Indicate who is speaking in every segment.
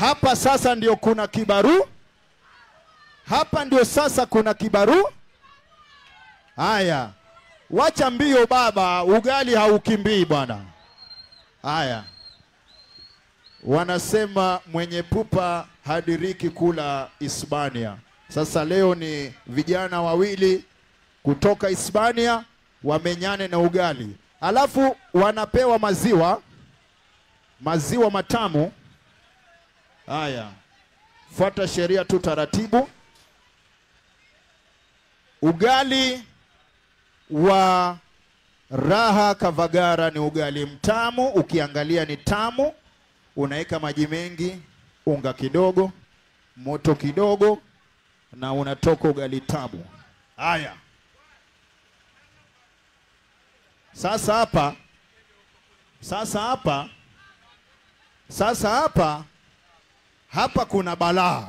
Speaker 1: Hapa sasa ndio kuna kibaru. Hapa ndio sasa kuna kibaru. Haya. Wacha mbio baba, ugali haukimbii bwana. Haya. Wanasema mwenye pupa hadiriki kula Hispania. Sasa leo ni vijana wawili kutoka Hispania wamenyane na ugali. Alafu wanapewa maziwa. Maziwa matamu. Haya. Fuata sheria tu taratibu. Ugali wa Raha Kavagara ni ugali mtamu, ukiangalia ni tamu. Unaweka maji mengi, unga kidogo, moto kidogo na unatoka ugali tamu. Haya. Sasa hapa kuna balaa.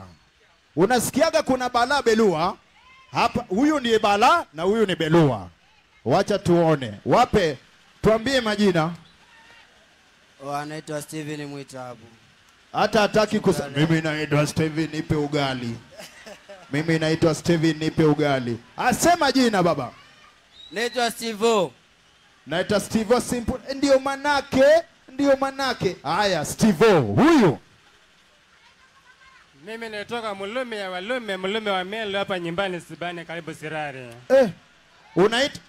Speaker 1: Unasikiaga kuna balaa Belua? Hapa huyu ni balaa na huyu ni Belua. Wacha tuone. Wape tuambie majina.
Speaker 2: Anaitwa Steven Mwitabu.
Speaker 1: Hata hataki kusema mimi naitwa Steven nipe ugali. Mimi naitwa Steven nipe ugali. Asema jina baba.
Speaker 2: Naitwa Stevo.
Speaker 1: Naitwa Stevo simple. Ndio manake. Haya Stevo huyu.
Speaker 3: Mimi natoka Mulume wa Melo hapa nyumbani Sibane karibu Sirari.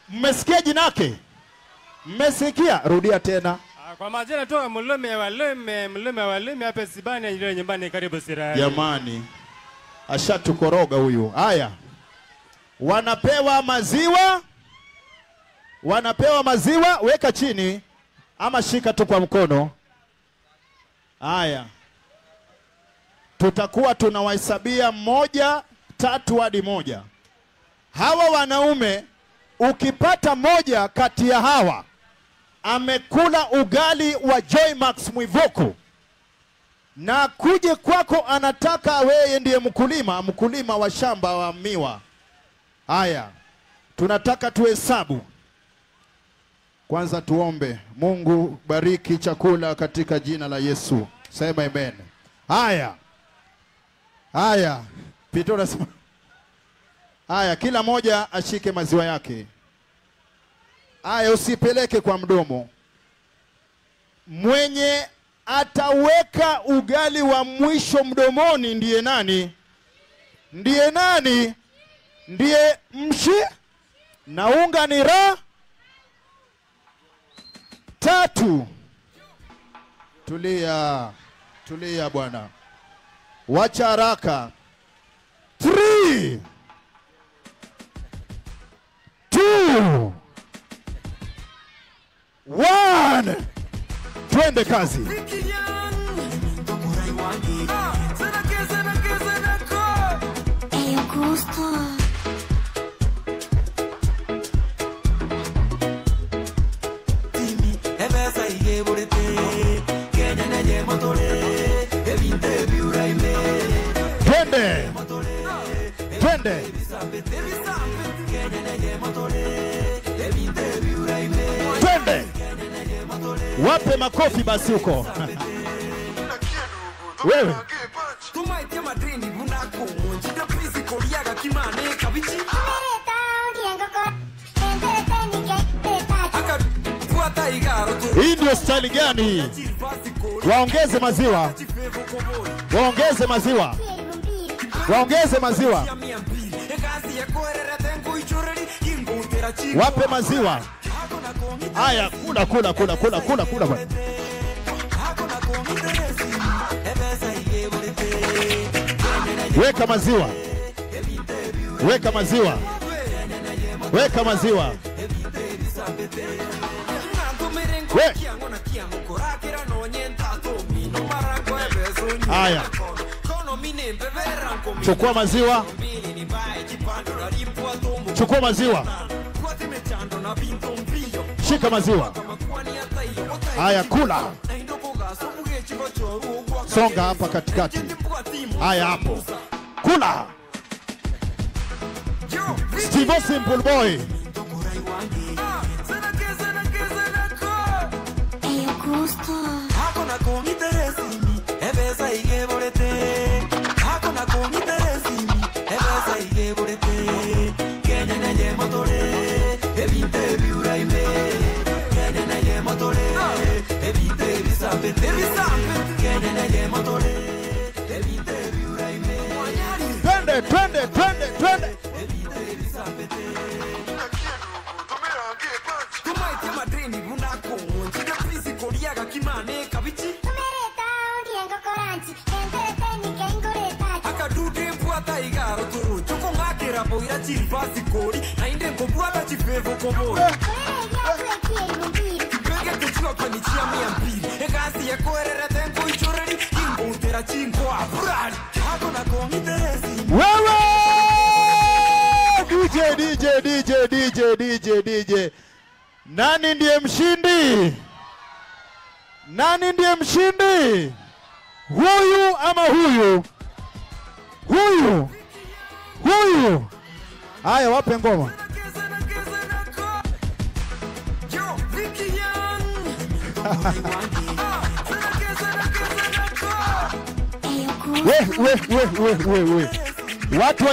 Speaker 1: Mmesikia jinake? Mmesikia? Rudia tena.
Speaker 3: Kwa majina natoka Mulume wa hapa Sibane ndio nyumbani karibu Sirari.
Speaker 1: Jamani. Ashatukoroga huyu. Haya. Wanapewa maziwa, weka chini ama shika tu kwa mkono. Haya. Tutakuwa tunawahesabia 1, 3 hadi 1. Hawa wanaume ukipata moja kati ya hawa amekula ugali wa Joymax Mwivuku na kuje kwako anataka wewe ndiye mkulima wa shamba wa miwa. Haya. Tunataka tuhesabu. Kwanza tuombe. Mungu bariki chakula katika jina la Yesu. Sema amen. Haya. Pito nasema. Haya, kila moja ashike maziwa yake. Haya, usipeleke kwa mdomo. Mwenye ataweka ugali wa mwisho mdomoni ndiye nani? Ndiye mshi na unga ni 3. Tulia bwana. Wacha haraka. 3 2 1. Twende kazi. Twende. Wape makofi basi huko. Wewe. Hii ndio style gani hii? Waongeze maziwa. Wape maziwa. Haya, kula bwana. Weka maziwa. Haya. Chukua maziwa. Shika maziwa. Haya, kula. Songa hapa katikati. Haya hapo. Kula. Steve Simple Boy. Gusto.
Speaker 4: Akadude puata igaro turu Chuko ngakira poira chilfasi kori Na inde mkopuata chifevo komori Kipenge kuchua kwa nichia miambili Egasi ya kuerere tenko ichoreri Kimbo utera chinko apurari Hako na kongiteresi
Speaker 1: Wewe! DJ. Nani ndiye mshindi? Nani ndiye mshindi? Huyu ama huyu? Huyu. Haya, wape ngoma. We. Watu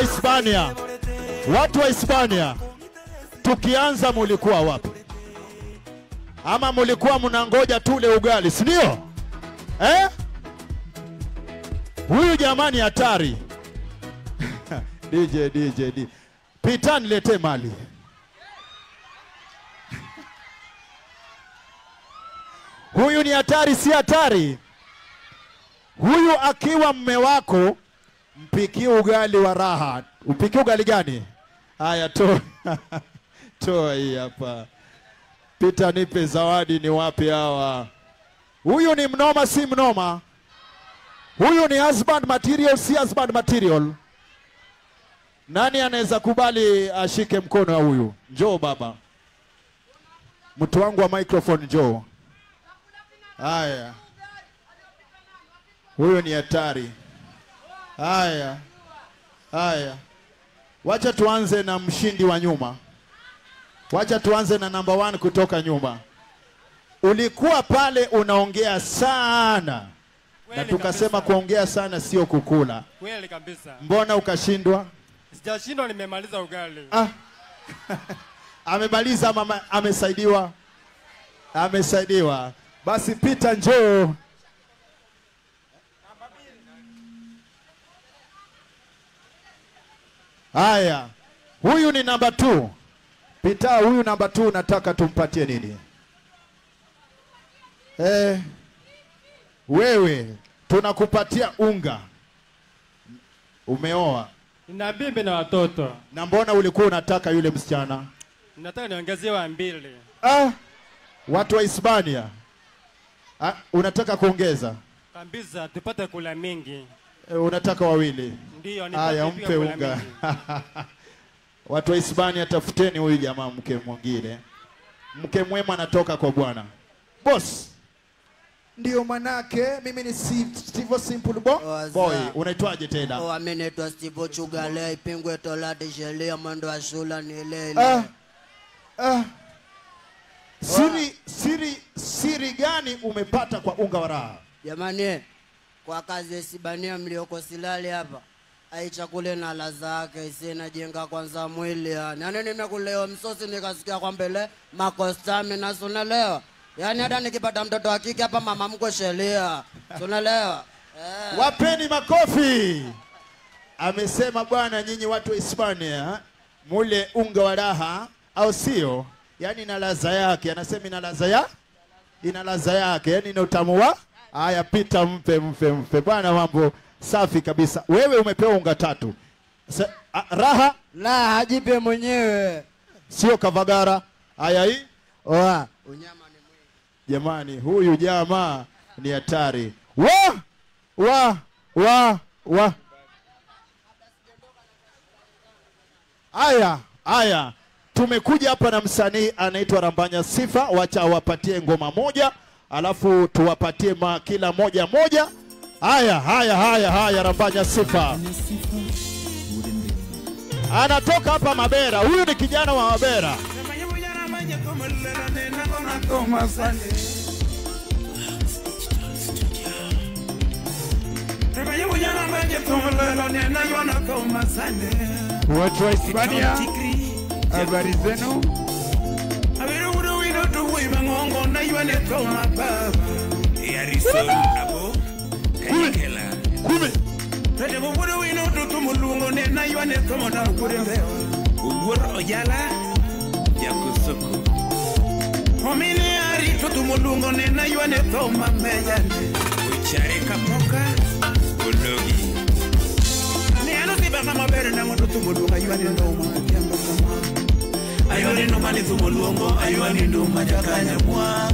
Speaker 1: wa Hispania. Tukianza mulikuwa wapi? Ama mulikuwa mnangoja tule ugali, si ndio? Huyu jamani hatari. DJ. Pita nilete mali. Huyu ni hatari, si hatari? Huyu akiwa mme wako, mpikie ugali wa raha. Upikie ugali gani? Haya, toa hii hapa. Pita nipe zawadi, ni wapi hawa? Huyu ni mnoma, si mnoma? Huyu ni husband material, si husband material? Nani anaweza kubali ashike mkono wa huyu? Njoo baba. Mtu wangu wa microphone, njoo. Haya. Huyu ni hatari. Haya. Wacha tuanze na mshindi wa nyuma. Wacha tuanze na number 1 kutoka nyuma. Ulikuwa pale unaongea sana. Na tukasema kuongea sana sio kukula.
Speaker 3: Kweli kabisa.
Speaker 1: Mbona ukashindwa?
Speaker 3: Sijashindwa, nimemaliza ugali.
Speaker 1: Amemaliza mama, amesaidiwa. Basi Peter njoo. Haya. Huyu ni number 2. Peter, huyu number 2 nataka tumpatie nini? Wewe tunakupatia unga. Umeoa?
Speaker 3: Nina bibi na watoto.
Speaker 1: Na mbona ulikuwa unataka yule msichana?
Speaker 3: Nataka niongezewe 2.
Speaker 1: Watu wa Hispania. Unataka kuongeza?
Speaker 3: Kabisa, tupate kula mingi.
Speaker 1: Unataka 2?
Speaker 3: Ndio,
Speaker 1: haya, mpe unga. Watu wa Hispania, tafuteni huyu jamaa mke mwingine. Mke mwema anatoka kwa Bwana. Boss. Ndio manake mimi ni Steve Simple Boy. Unaitwaje tena?
Speaker 2: Mimi naitwa Steve Chugale, Ipingwe Tolade Shelia Mando wa Shula ni ile. Siri gani umepata kwa unga wa raha? Jamani, kwa kazi ya Hispania mlioko Silali hapa, aichakule na ladha yake isina jenga kwanza mwili yani. Yaani nimekulewa msosi nikasikia kwa mbele makostami na sunalewa. Yaani hata nikipata mtoto wa kike hapa mama mko Shelia. Sunalewa.
Speaker 1: Wapeni makofi. Amesema bwana, nyinyi watu wa Hispania mule unga wa raha au sio? Yaani ina ladha yake. Anasema ina ladha yake. Yaani ina utamu wa. Haya, Peter mpe. Bwana, mambo safi kabisa. Wewe umepewa unga 3. Raha?
Speaker 2: La, hajipe mwenyewe.
Speaker 1: Sio Kavagara. Haya hii?
Speaker 2: Unyama ni mwingi.
Speaker 1: Jamani, huyu jamaa ni hatari. Haya. Tumekuja hapa na msanii anaitwa Rambanya Sifa. Wacha wapatie ngoma moja, alafu tuwapatie kila moja. Haya, Rambanya Sifa. Anatoka hapa Mabera. Huyu ni kijana wa Mabera.
Speaker 5: Watu wa Hispania, habari zenu?
Speaker 4: Homini ari tutumulungo nena yuane toma meyane uchare kapoka
Speaker 6: mo to thumo luongo ayuani nduma okiambo kama ayuani nduma ni thumo luongo ayuani nduma jakanya mwa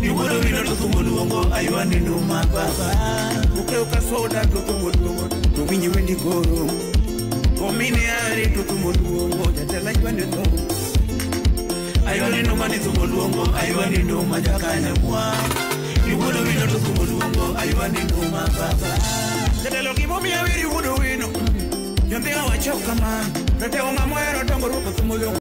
Speaker 6: ni wuodo wino to thumo luongo ayuani nduma baba ukeo ka soda to thumo luongo to winyi wendi goro omine ari to thumo luongo jatela ayuani to ayuani nduma ni thumo luongo ayuani nduma jakanya mwa ni wuodo wino to thumo luongo ayuani nduma baba jatelo gimomiyo wiri wuodo wino Yonde awachoka man, rete unga muero tongo ruko thumo luongo